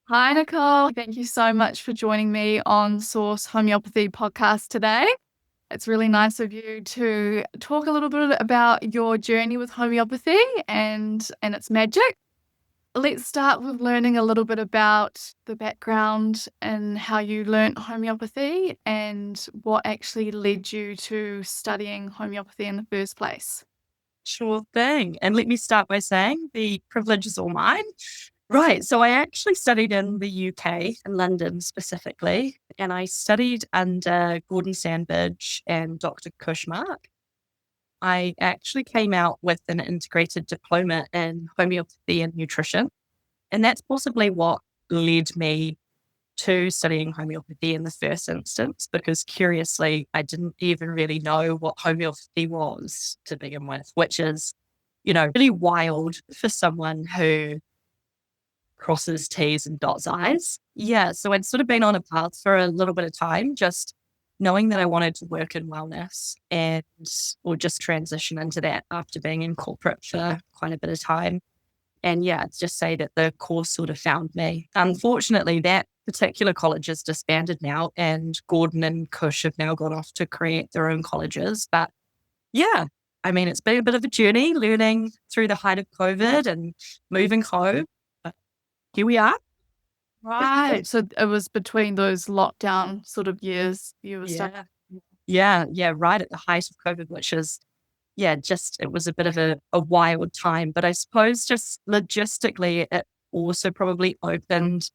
Hi, Nicole. Thank you so much for joining me on Source Homeopathy podcast today. It's really nice of you to talk a little bit about your journey with homeopathy and its magic. Let's start with learning a little bit about the background and how you learnt homeopathy and what actually led you to studying homeopathy in the first place. Sure thing. And let me start by saying the privilege is all mine. Right. So I actually studied in the UK, in London specifically, and I studied under Gordon Sandbridge and Dr. Cushmark. I actually came out with an integrated diploma in homeopathy and nutrition. And that's possibly what led me to studying homeopathy in the first instance, because curiously, I didn't even really know what homeopathy was to begin with, which is, really wild for someone who crosses T's and dots I's. Yeah. So I'd sort of been on a path for a little bit of time, just knowing that I wanted to work in wellness and or just transition into that after being in corporate for quite a bit of time. And yeah, it's just say that the course sort of found me. Unfortunately, that particular college is disbanded now, and Gordon and Cush have now gone off to create their own colleges. But yeah, I mean, it's been a bit of a journey learning through the height of COVID and moving home. But here we are. Right. So it was between those lockdown sort of years you were studying. Yeah. Yeah. Right at the height of COVID, which is, yeah, just it was a bit of a wild time. But I suppose just logistically, it also probably opened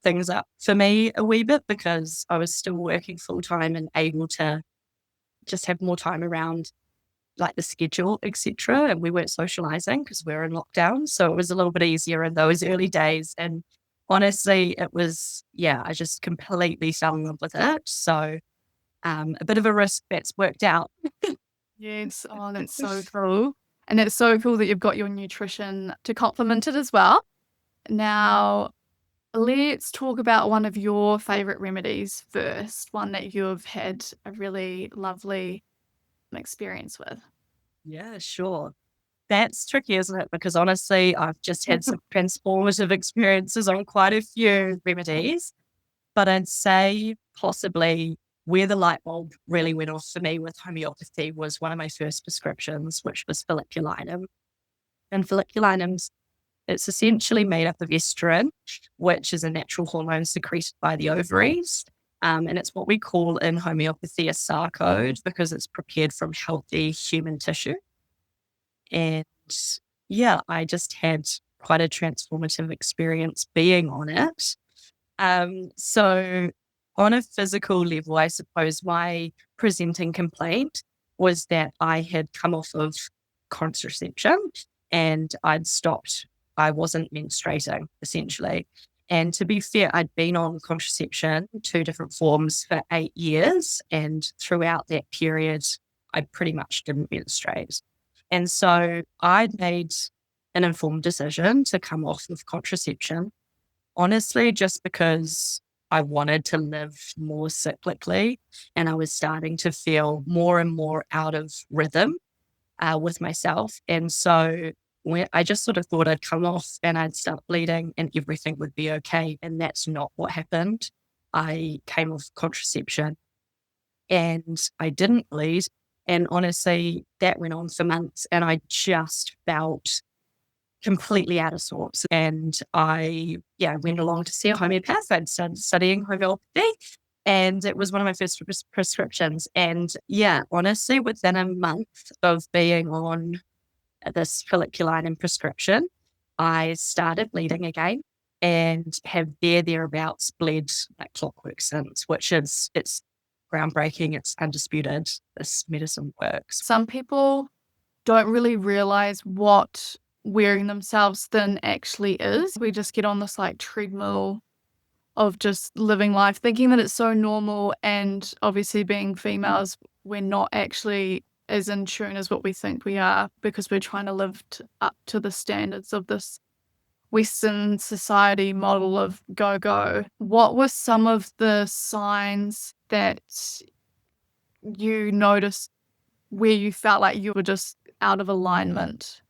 things up for me a wee bit because I was still working full time and able to just have more time around like the schedule, etc. And we weren't socializing because we were in lockdown. So it was a little bit easier in those early days. And honestly, it was, yeah, I just completely fell in love with it. So a bit of a risk that's worked out. Yes. Oh, that's so cool. And it's so cool that you've got your nutrition to complement it as well. Now, let's talk about one of your favorite remedies first, one that you've had a really lovely experience with. Yeah, sure. That's tricky, isn't it? Because honestly, I've just had some transformative experiences on quite a few remedies. But I'd say possibly where the light bulb really went off for me with homeopathy was one of my first prescriptions, which was folliculinum. And folliculinum's it's essentially made up of estrogen, which is a natural hormone secreted by the ovaries. And it's what we call in homeopathy a sarcode because it's prepared from healthy human tissue. And yeah, I just had quite a transformative experience being on it. So on a physical level, I suppose my presenting complaint was that I had come off of contraception and I'd stopped. I wasn't menstruating essentially. And to be fair, I'd been on contraception, two different forms for 8 years. And throughout that period, I pretty much didn't menstruate. And so I'd made an informed decision to come off of contraception. Honestly, just because I wanted to live more cyclically and I was starting to feel more and more out of rhythm with myself. And so when I just sort of thought I'd come off and I'd start bleeding and everything would be okay. And that's not what happened. I came off contraception and I didn't bleed. And honestly, that went on for months and I just felt completely out of sorts. And I, yeah, went along to see a homeopath. I'd started studying homeopathy and it was one of my first prescriptions. And yeah, honestly, within a month of being on this folliculinum prescription, I started bleeding again and have thereabouts bled like clockwork since, which is, it's groundbreaking. It's undisputed. This medicine works. Some people don't really realize what wearing themselves thin actually is. We just get on this like treadmill of just living life, thinking that it's so normal. And obviously, being females, we're not actually as in tune as what we think we are because we're trying to live up to the standards of this Western society model of go go. What were some of the signs that you noticed where you felt like you were just out of alignment?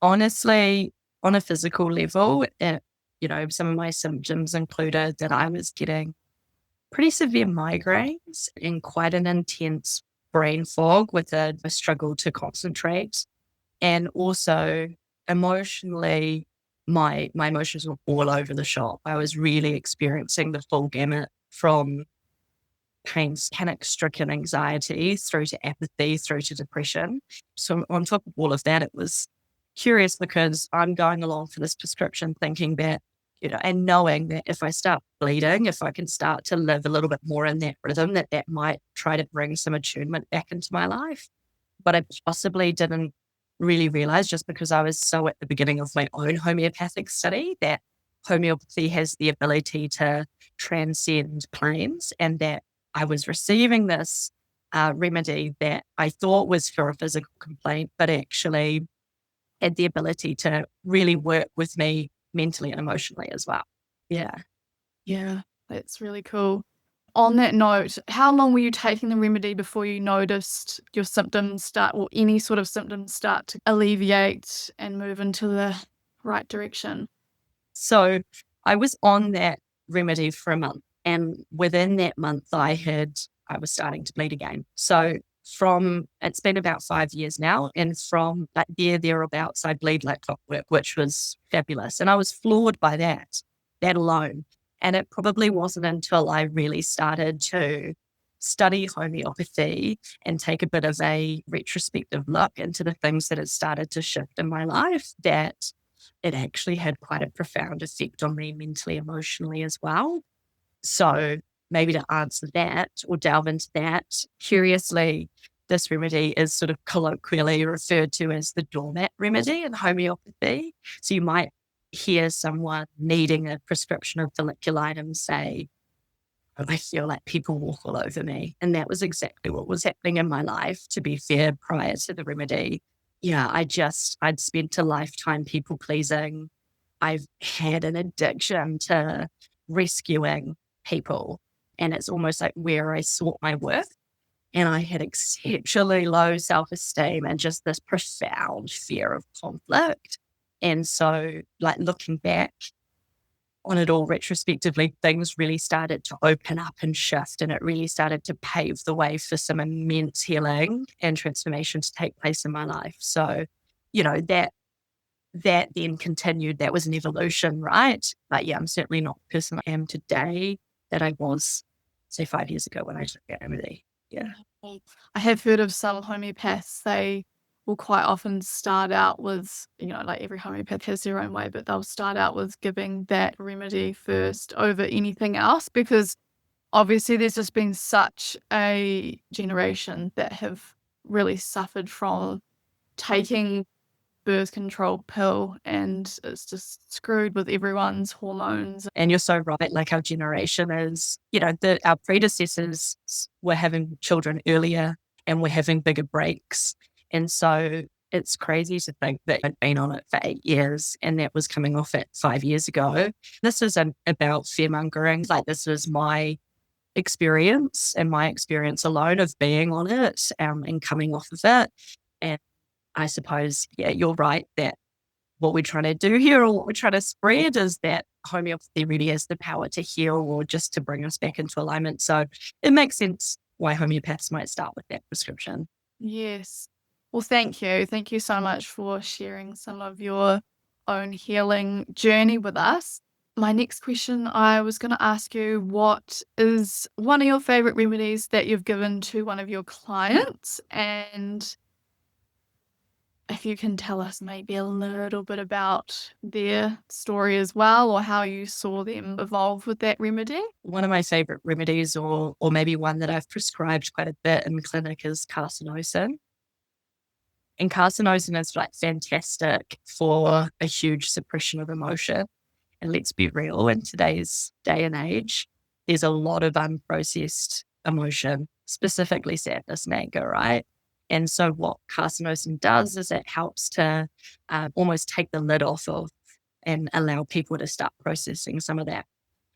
Honestly, on a physical level, some of my symptoms included that I was getting pretty severe migraines and quite an intense brain fog with a struggle to concentrate. And also emotionally, my emotions were all over the shop. I was really experiencing the full gamut from panic-stricken anxiety through to apathy, through to depression. So on top of all of that, it was curious because I'm going along for this prescription thinking that, and knowing that if I start bleeding, if I can start to live a little bit more in that rhythm, that might try to bring some attunement back into my life. But I possibly didn't really realize, just because I was so at the beginning of my own homeopathic study, that homeopathy has the ability to transcend planes, and that I was receiving this remedy that I thought was for a physical complaint, but actually had the ability to really work with me mentally and emotionally as well. Yeah. Yeah, that's really cool. On that note, how long were you taking the remedy before you noticed your symptoms start, or any sort of symptoms start to alleviate and move into the right direction? So I was on that remedy for a month. And within that month, I was starting to bleed again. So it's been about 5 years now. And from that year thereabouts, I bleed like clockwork, which was fabulous. And I was floored by that alone. And it probably wasn't until I really started to study homeopathy and take a bit of a retrospective look into the things that had started to shift in my life that it actually had quite a profound effect on me mentally, emotionally as well. So maybe to answer that or delve into that, curiously, this remedy is sort of colloquially referred to as the doormat remedy in homeopathy. So you might hear someone needing a prescription of folliculitis say, I feel like people walk all over me. And that was exactly what was happening in my life, to be fair, prior to the remedy. Yeah, I'd spent a lifetime people pleasing. I've had an addiction to rescuing people. And it's almost like where I sought my worth. And I had exceptionally low self-esteem and just this profound fear of conflict. And so, like, looking back on it all retrospectively, things really started to open up and shift, and it really started to pave the way for some immense healing and transformation to take place in my life. So, that then continued. That was an evolution, right? But yeah, I'm certainly not the person I am today that I was, say, 5 years ago when I took that remedy. Yeah. I have heard of some homeopaths, they will quite often start out with, like every homeopath has their own way, but they'll start out with giving that remedy first over anything else, because obviously there's just been such a generation that have really suffered from taking birth control pill, and it's just screwed with everyone's hormones. And you're so right. Like, our generation is, our predecessors were having children earlier and were having bigger breaks. And so it's crazy to think that I'd been on it for 8 years and that was coming off it 5 years ago. This isn't about fearmongering. Like, this is my experience and my experience alone of being on it and coming off of it. And I suppose, yeah, you're right that what we're trying to do here, or what we're trying to spread, is that homeopathy really has the power to heal or just to bring us back into alignment. So it makes sense why homeopaths might start with that prescription. Yes. Well, thank you. Thank you so much for sharing some of your own healing journey with us. My next question, I was going to ask you, what is one of your favorite remedies that you've given to one of your clients? And if you can tell us maybe a little bit about their story as well, or how you saw them evolve with that remedy. One of my favorite remedies, or maybe one that I've prescribed quite a bit in clinic, is carcinosin. And carcinosin is like fantastic for a huge suppression of emotion. And let's be real, in today's day and age, there's a lot of unprocessed emotion, specifically sadness and anger, right? And so what carcinosin does is it helps to almost take the lid off of and allow people to start processing some of that.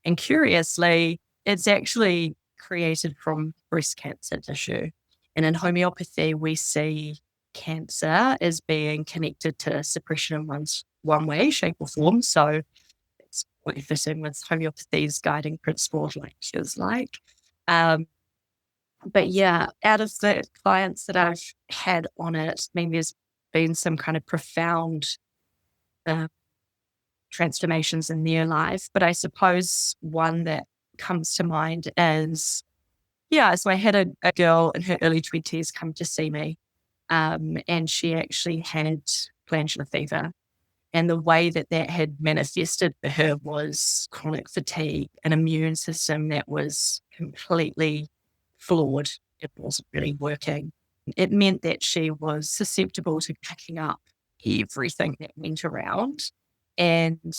And curiously, it's actually created from breast cancer tissue. And in homeopathy, we see cancer as being connected to suppression in one way, shape, or form. So what fitting with homeopathy's guiding principles, like she was like. Um, but yeah, out of the clients that I've had on it, I mean, there's been some kind of profound uh, transformations in their life. But I suppose one that comes to mind is, yeah, so I had a girl in her early 20s come to see me, and she actually had glandular fever. And the way that that had manifested for her was chronic fatigue, an immune system that was completely flawed. It wasn't really working. It meant that she was susceptible to picking up everything that went around. And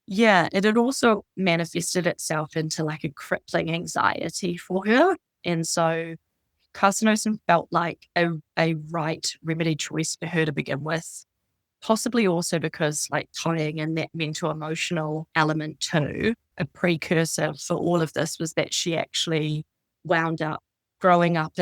yeah, it had also manifested itself into like a crippling anxiety for her. And so carcinosin felt like a right remedy choice for her to begin with, possibly also because like tying in that mental emotional element too, a precursor for all of this was that she actually wound up growing up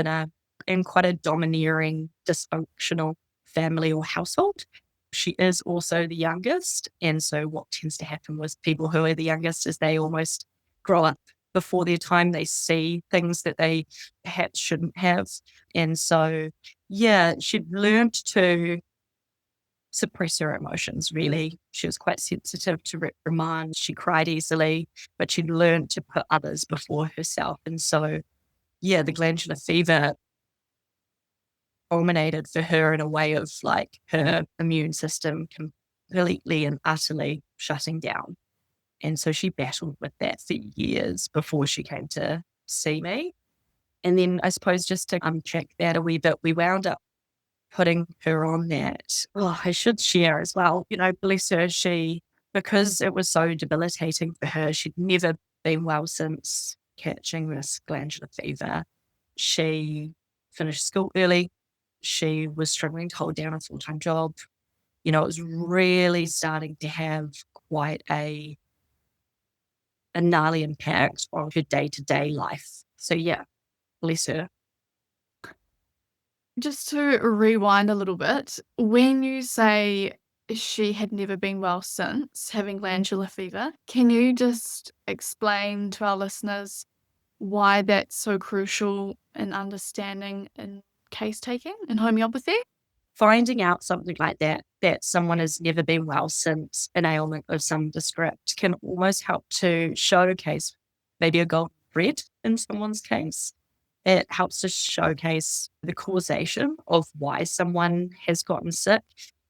in quite a domineering, dysfunctional family or household. She is also the youngest. And so what tends to happen with people who are the youngest is they almost grow up before their time. They see things that they perhaps shouldn't have. And so, yeah, she'd learned to suppress her emotions, really. She was quite sensitive to reprimand. She cried easily, but she'd learned to put others before herself. And so, yeah, the glandular fever culminated for her in a way of like her immune system completely and utterly shutting down. And so she battled with that for years before she came to see me. And then I suppose just to uncheck that a wee bit, we wound up putting her on that. Oh, I should share as well. You know, bless her, because it was so debilitating for her, she'd never been well since catching this glandular fever. She finished school early. She was struggling to hold down a full-time job. You know, it was really starting to have quite a gnarly impact on her day-to-day life. So yeah, bless her. Just to rewind a little bit, when you say she had never been well since having glandular fever, can you just explain to our listeners why that's so crucial in understanding in case taking in homeopathy? Finding out something like that someone has never been well since an ailment of some descript, can almost help to showcase maybe a golden thread in someone's case. It helps to showcase the causation of why someone has gotten sick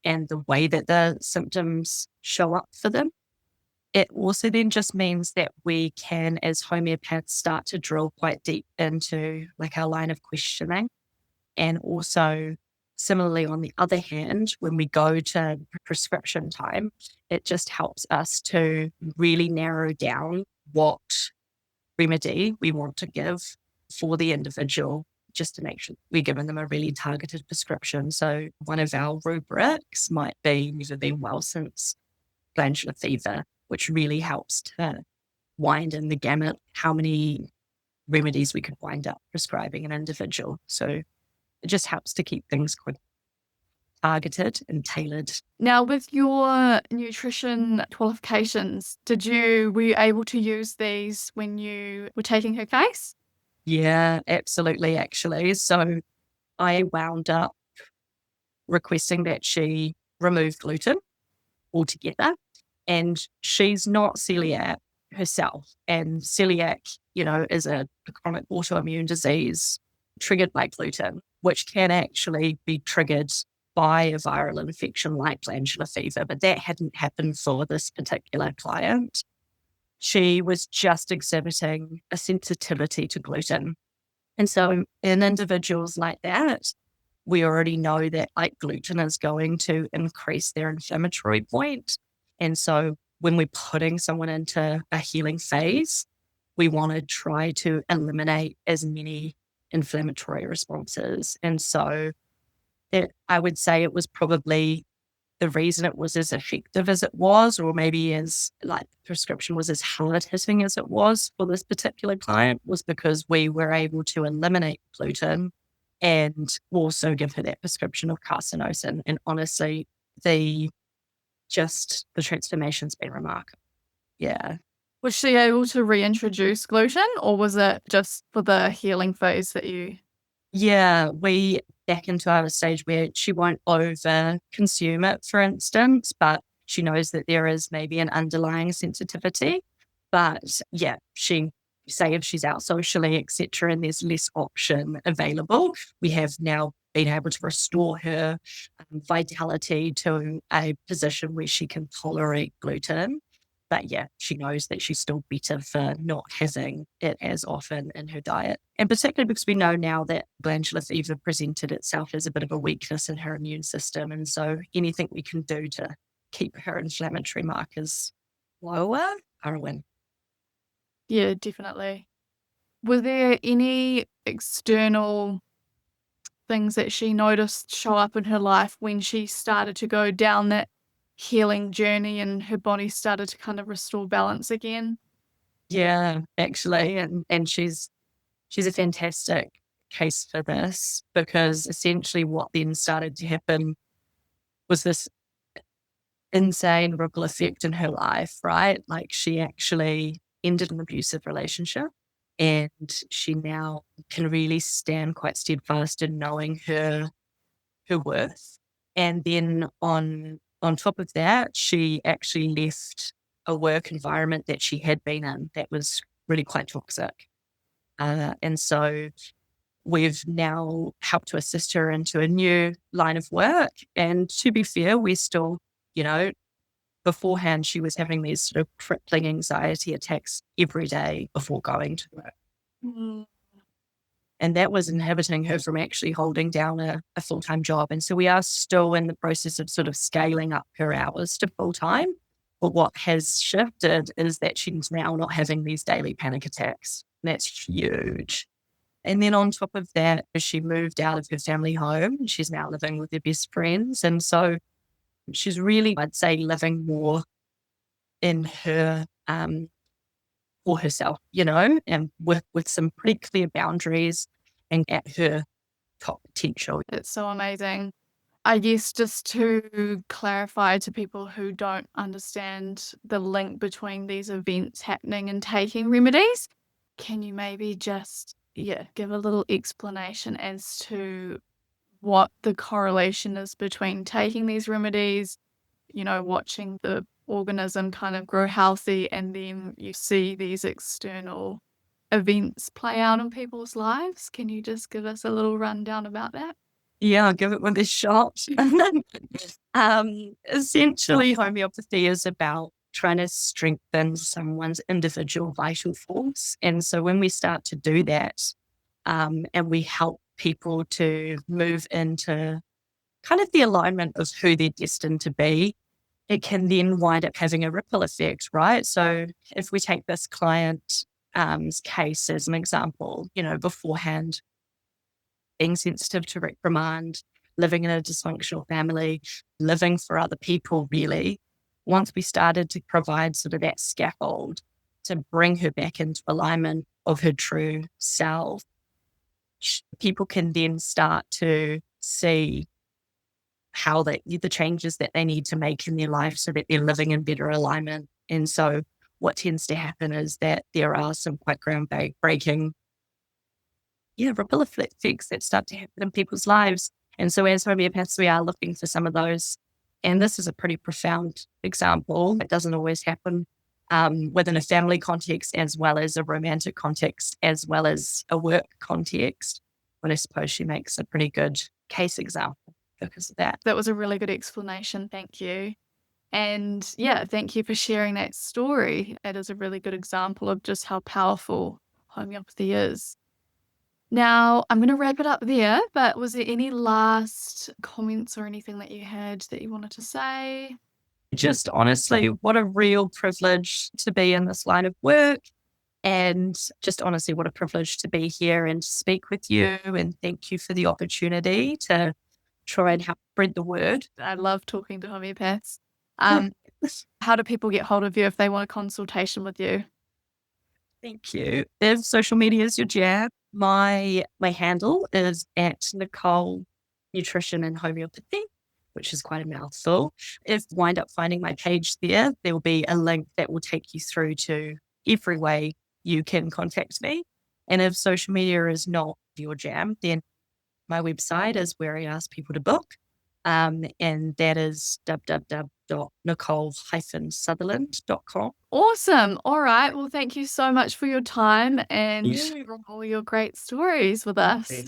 and the way that the symptoms show up for them. It also then just means that we can, as homeopaths, start to drill quite deep into like our line of questioning. And also, similarly, on the other hand, when we go to prescription time, it just helps us to really narrow down what remedy we want to give for the individual, just to make sure we're giving them a really targeted prescription. So one of our rubrics might be never been well since glandular fever, which really helps to wind in the gamut how many remedies we could wind up prescribing an individual. So it just helps to keep things quite targeted and tailored. Now, with your nutrition qualifications, were you able to use these when you were taking her case? Yeah, absolutely, actually. So I wound up requesting that she remove gluten altogether. And she's not celiac herself. And celiac, you know, is a chronic autoimmune disease triggered by gluten, which can actually be triggered by a viral infection like glandular fever. But that hadn't happened for this particular client. She was just exhibiting a sensitivity to gluten. And so in individuals like that, we already know that like gluten is going to increase their inflammatory point. And so when we're putting someone into a healing phase, we want to try to eliminate as many inflammatory responses. And so I would say it was probably the reason it was as effective as it was, or maybe as like the prescription was as hard hitting as it was for this particular client, was because we were able to eliminate gluten and also give her that prescription of carcinosin. And honestly, the transformation's been remarkable. Yeah. Was she able to reintroduce gluten, or was it just for the healing phase that you? Yeah, we back into our stage where she won't over consume it, for instance, but she knows that there is maybe an underlying sensitivity. But yeah, she say if she's out socially, etc., and there's less option available, we have now been able to restore her vitality to a position where she can tolerate gluten. But yeah, she knows that she's still better for not having it as often in her diet. And particularly because we know now that glandular fever presented itself as a bit of a weakness in her immune system. And so anything we can do to keep her inflammatory markers lower are a win. Yeah, definitely. Were there any external things that she noticed show up in her life when she started to go down that healing journey and her body started to kind of restore balance again? Yeah, actually. And she's a fantastic case for this because essentially what then started to happen was this insane ripple effect in her life, right? Like she actually ended an abusive relationship and she now can really stand quite steadfast in knowing her worth. And then on top of that, she actually left a work environment that she had been in that was really quite toxic. And so we've now helped to assist her into a new line of work. And to be fair, we're still, you know, beforehand, she was having these sort of crippling anxiety attacks every day before going to work. Mm. And that was inhibiting her from actually holding down a full time job. And so we are still in the process of sort of scaling up her hours to full time. But what has shifted is that she's now not having these daily panic attacks. That's huge. And then on top of that, she moved out of her family home and she's now living with her best friends. And so she's really, I'd say, living more in her for herself, and with some pretty clear boundaries and at her top potential. It's so amazing. I guess just to clarify to people who don't understand the link between these events happening and taking remedies, can you maybe just, yeah, give a little explanation as to what the correlation is between taking these remedies, watching the organism kind of grow healthy, and then you see these external events play out in people's lives? Can you just give us a little rundown about that? Yeah, I'll give it one a shot. Essentially, homeopathy is about trying to strengthen someone's individual vital force. And so when we start to do that, and we help people to move into kind of the alignment of who they're destined to be, it can then wind up having a ripple effect, right? So if we take this client case as an example, beforehand, being sensitive to reprimand, living in a dysfunctional family, living for other people, really. Once we started to provide sort of that scaffold to bring her back into alignment of her true self, people can then start to see how the changes that they need to make in their life so that they're living in better alignment. And so what tends to happen is that there are some quite groundbreaking ripple effects that start to happen in people's lives. And so as homeopaths, we are looking for some of those. And this is a pretty profound example. It doesn't always happen within a family context, as well as a romantic context, as well as a work context. But I suppose she makes a pretty good case example because of that. That was a really good explanation. Thank you. And yeah, thank you for sharing that story. It is a really good example of just how powerful homeopathy is. Now, I'm going to wrap it up there, but was there any last comments or anything that you had that you wanted to say? Just honestly, what a real privilege to be in this line of work. And just honestly, what a privilege to be here and to speak with you. And thank you for the opportunity to try and help spread the word. I love talking to homeopaths. How do people get hold of you if they want a consultation with you? Thank you. If social media is your jam, my handle is at Nicole Nutrition and Homeopathy. which is quite a mouthful. If you wind up finding my page there, there will be a link that will take you through to every way you can contact me. And if social media is not your jam, then my website is where I ask people to book. And that is www.nicole-sutherland.com. Awesome. All right. Well, thank you so much for your time and all your great stories with us.